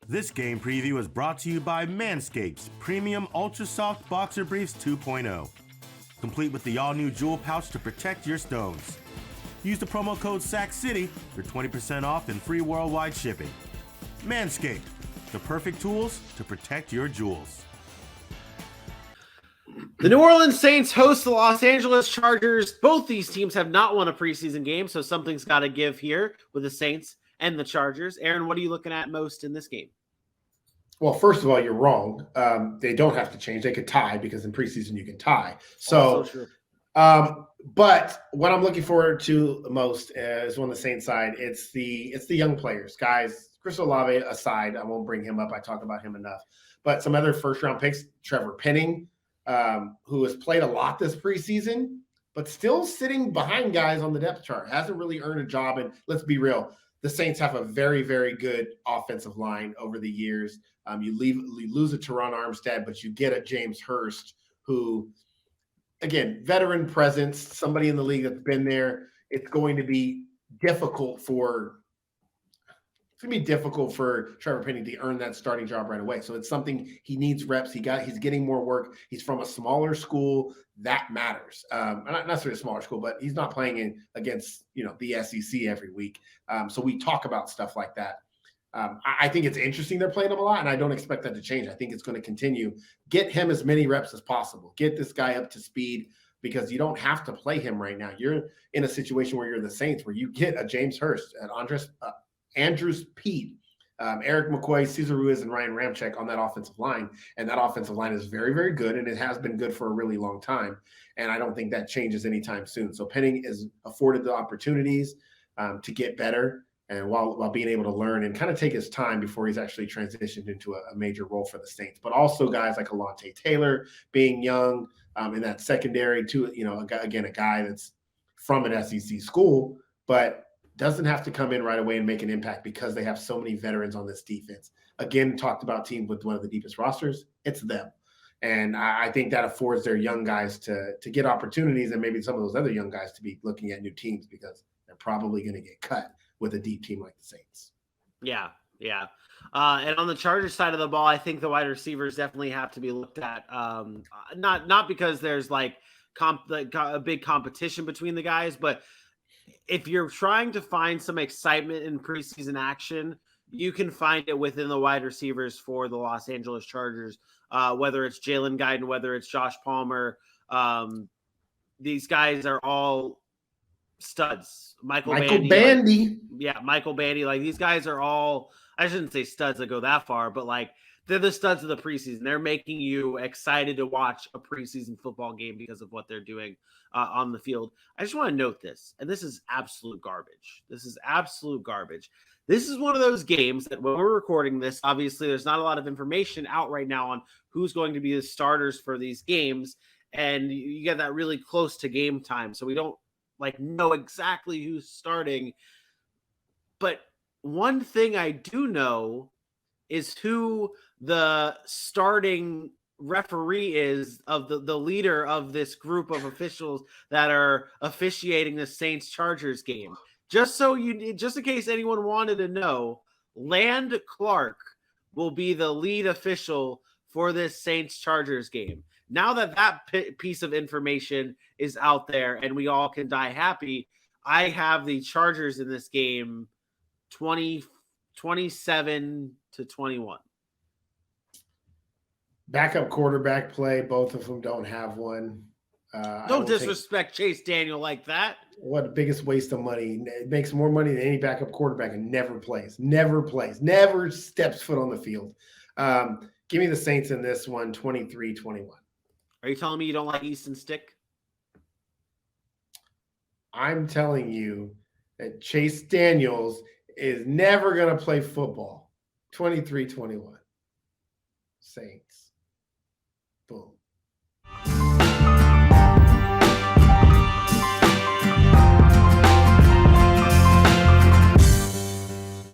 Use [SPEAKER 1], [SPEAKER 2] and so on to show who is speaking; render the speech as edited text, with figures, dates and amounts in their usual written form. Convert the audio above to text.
[SPEAKER 1] This game preview is brought to you by Manscaped's Premium Ultra Soft Boxer Briefs 2.0. Complete with the all-new jewel pouch to protect your stones. Use the promo code SACCITY for 20% off and free worldwide shipping. Manscaped, the perfect tools to protect your jewels.
[SPEAKER 2] The New Orleans Saints host the Los Angeles Chargers. Both these teams have not won a preseason game, so something's got to give here with the Saints and the Chargers. Aaron, what are you looking at most in this game?
[SPEAKER 3] Well, first of all, you're wrong. They don't have to change. They could tie because in preseason you can tie. So,
[SPEAKER 2] true.
[SPEAKER 3] But what I'm looking forward to most is on the Saints side, it's the young players, guys. Chris Olave aside, I won't bring him up. I talk about him enough. But some other first-round picks, Trevor Penning, who has played a lot this preseason, but still sitting behind guys on the depth chart, hasn't really earned a job. And let's be real, the Saints have a very, very good offensive line over the years. You lose a Teron Armstead, but you get a James Hurst who, again, veteran presence, somebody in the league that's been there. It's going to be difficult for Trevor Penning to earn that starting job right away. So it's something he needs reps. He's getting more work. He's from a smaller school. That matters. Not necessarily a smaller school, but he's not playing against the SEC every week. So we talk about stuff like that. I think it's interesting they're playing him a lot, and I don't expect that to change. I think it's going to continue. Get him as many reps as possible. Get this guy up to speed because you don't have to play him right now. You're in a situation where you're the Saints, where you get a James Hurst, an Andrews Pete, Eric McCoy, Cesar Ruiz, and Ryan Ramczyk on that offensive line. And that offensive line is very, very good, and it has been good for a really long time. And I don't think that changes anytime soon. So Penning is afforded the opportunities to get better and while being able to learn and kind of take his time before he's actually transitioned into a major role for the Saints. But also guys like Alontae Taylor being young in that secondary too, a guy that's from an SEC school, but doesn't have to come in right away and make an impact because they have so many veterans on this defense. Again, talked about teams with one of the deepest rosters. It's them. And I think that affords their young guys to get opportunities and maybe some of those other young guys to be looking at new teams because they're probably going to get cut with a deep team like the Saints.
[SPEAKER 2] Yeah. And on the Chargers side of the ball, I think the wide receivers definitely have to be looked at. Not because there's like a big competition between the guys, but if you're trying to find some excitement in preseason action, you can find it within the wide receivers for the Los Angeles Chargers, whether it's Jalen Guyton, whether it's Josh Palmer. These guys are all studs. Michael Bandy. Michael Bandy. Like these guys are all, I shouldn't say studs that go that far, but like they're the studs of the preseason. They're making you excited to watch a preseason football game because of what they're doing on the field. I just want to note this, and this is absolute garbage. This is one of those games that when we're recording this, obviously there's not a lot of information out right now on who's going to be the starters for these games, and you get that really close to game time. So we don't know exactly who's starting. But one thing I do know is who the starting referee is of the leader of this group of officials that are officiating the Saints Chargers game. Just in case anyone wanted to know, Land Clark will be the lead official for this Saints Chargers game. Now that piece of information is out there and we all can die happy, I have the Chargers in this game 27-21.
[SPEAKER 3] Backup quarterback play. Both of them don't have one.
[SPEAKER 2] Don't disrespect Chase Daniel like that.
[SPEAKER 3] What the biggest waste of money. It makes more money than any backup quarterback and never plays, never steps foot on the field. Give me the Saints in this one, 23-21.
[SPEAKER 2] Are you telling me you don't like Easton Stick?
[SPEAKER 3] I'm telling you that Chase Daniels is never going to play football. 23-21. Saints. Boom.